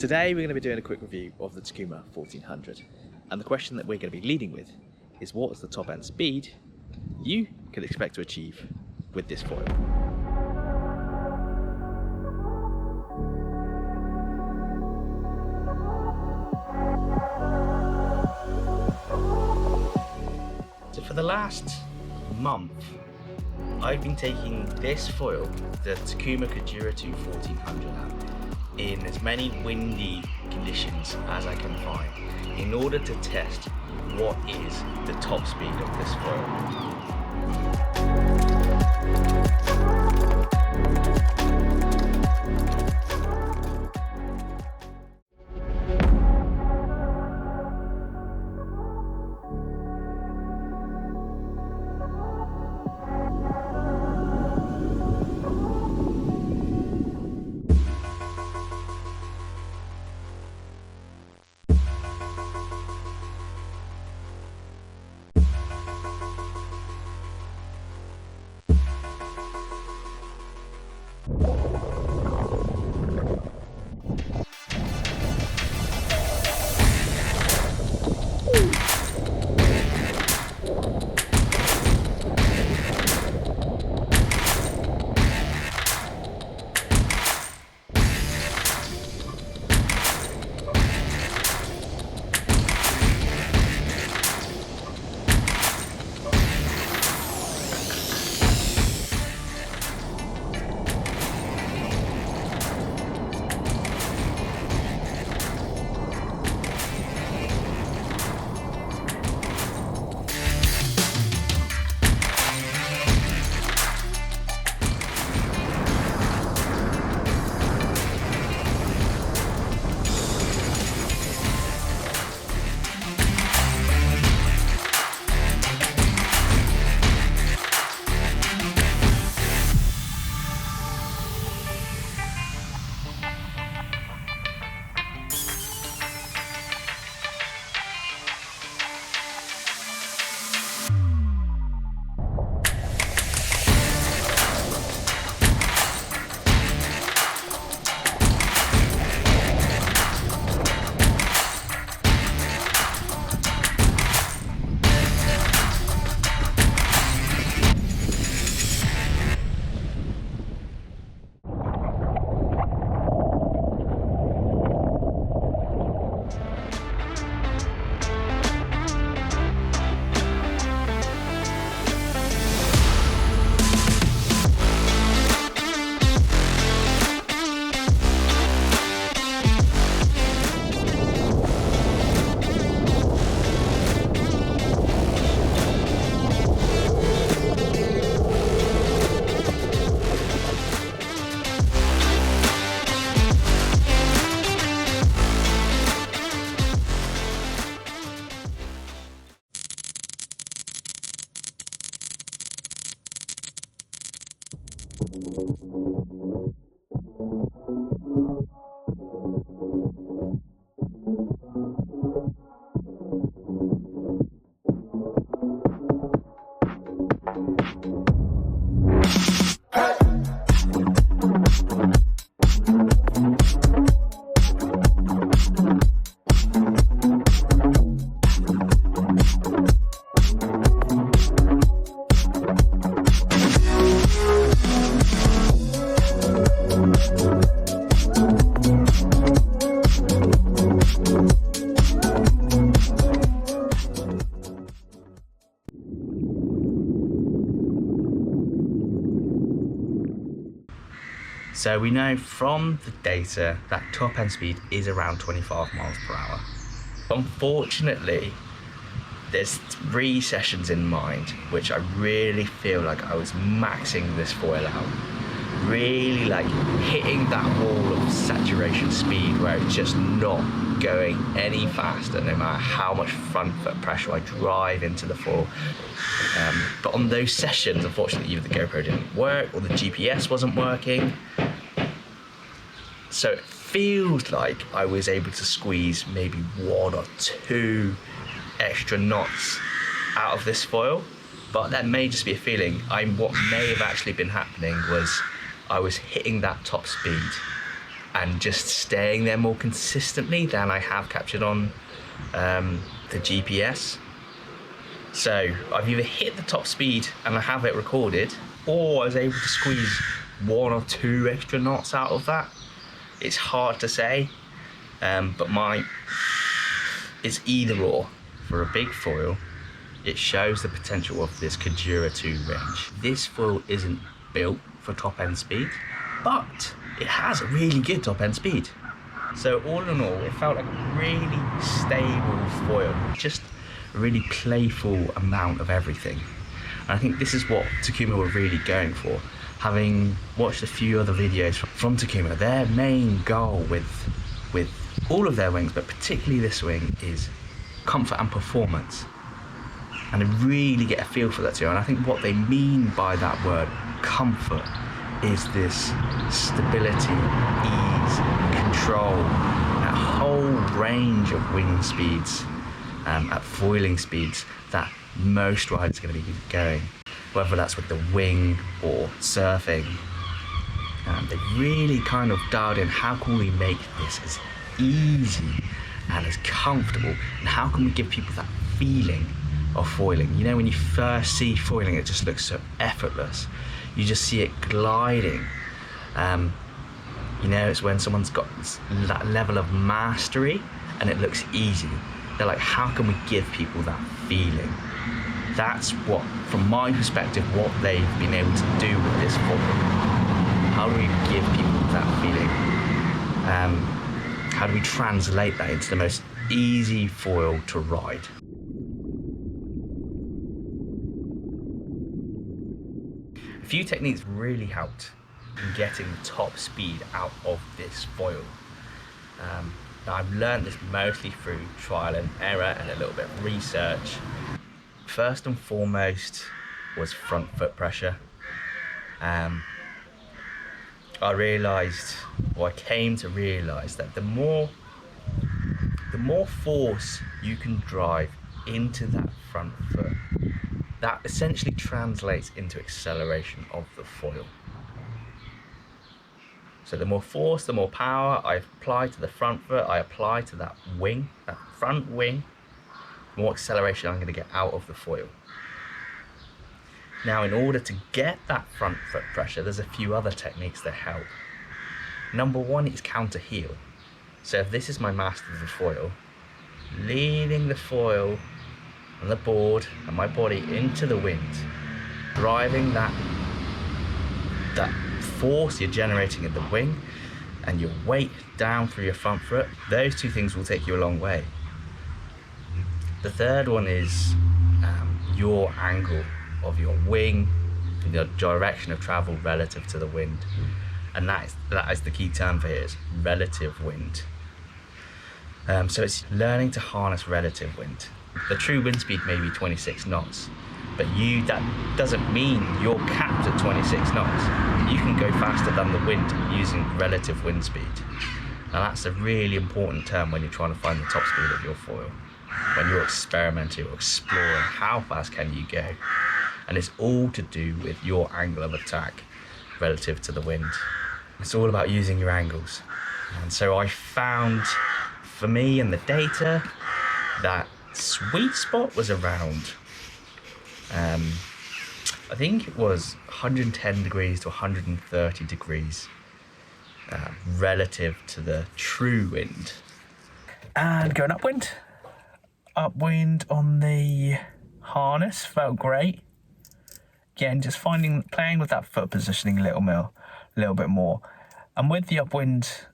Today we're going to be doing a quick review of the Takuma 1400, and the question that we're going to be leading with is what is the top end speed you can expect to achieve with this foil. So for the last month I've been taking this foil, the Takuma Kujira 1400 out, in as many windy conditions as I can find in order to test what is the top speed of this foil. So we know from the data that top end speed is around 25 miles per hour. Unfortunately, there's 3 sessions in mind which I really feel like I was maxing this foil out. Really like hitting that wall of saturation speed where it's just not going any faster no matter how much front foot pressure I drive into the foil. But on those sessions, unfortunately, either the GoPro didn't work or the GPS wasn't working. So it feels like I was able to squeeze maybe 1 or 2 extra knots out of this foil, but that may just be a feeling. What may have actually been happening was I was hitting that top speed and just staying there more consistently than I have captured on the GPS. So I've either hit the top speed and I have it recorded, or I was able to squeeze 1 or 2 extra knots out of that. It's hard to say, but it's either or. For a big foil, it shows the potential of this Kujira 2 range. This foil isn't built for top end speed, but it has a really good top end speed. So all in all, it felt like a really stable foil, just a really playful amount of everything. And I think this is what Takuma were really going for. Having watched a few other videos from Takuma, their main goal with all of their wings, but particularly this wing, is comfort and performance. And I really get a feel for that too. And I think what they mean by that word, comfort, is this stability, ease, control, a whole range of wing speeds, at foiling speeds that most riders are going to be going, whether that's with the wing or surfing. They really kind of dialed in, how can we make this as easy and as comfortable, and how can we give people that feeling of foiling? You know, when you first see foiling, it just looks so effortless. You just see it gliding. You know, it's when someone's got that level of mastery and it looks easy. They're like, how can we give people that feeling? That's what, from my perspective, what they've been able to do with this foil. How do we give people that feeling? How do we translate that into the most easy foil to ride? A few techniques really helped in getting top speed out of this foil. Now I've learned this mostly through trial and error and a little bit of research. First and foremost was front foot pressure. I came to realise that the more force you can drive into that front foot, that essentially translates into acceleration of the foil. So the more force, the more power I apply to the front foot, I apply to that wing, that front wing, the more acceleration I'm going to get out of the foil. Now, in order to get that front foot pressure, there's a few other techniques that help. Number one is counter heel. So if this is my master of the foil, leading the foil and the board and my body into the wind, driving that force you're generating in the wing and your weight down through your front foot, those two things will take you a long way. The third one is your angle of your wing, the direction of travel relative to the wind. And that is the key term for here, is relative wind. So it's learning to harness relative wind. The true wind speed may be 26 knots, but that doesn't mean you're capped at 26 knots. You can go faster than the wind using relative wind speed. Now that's a really important term when you're trying to find the top speed of your foil. When you're experimenting or exploring, how fast can you go? And it's all to do with your angle of attack relative to the wind. It's all about using your angles. And so I found, for me and the data, that sweet spot was around, I think it was 110 degrees to 130 degrees relative to the true wind. And going upwind. Upwind on the harness felt great. Again, just playing with that foot positioning a little bit more. And with the upwind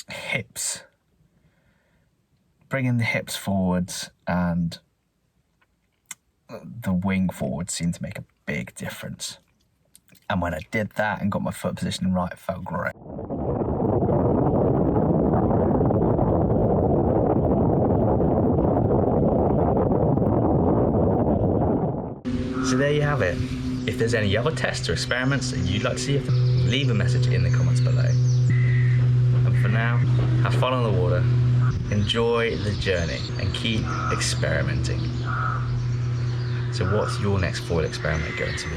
hips, bringing the hips forwards and the wing forward seemed to make a big difference. And when I did that and got my foot positioning right, it felt great. So there you have it. If there's any other tests or experiments that you'd like to see, leave a message in the comments below. And for now, have fun on the water, enjoy the journey, and keep experimenting. So what's your next foil experiment going to be?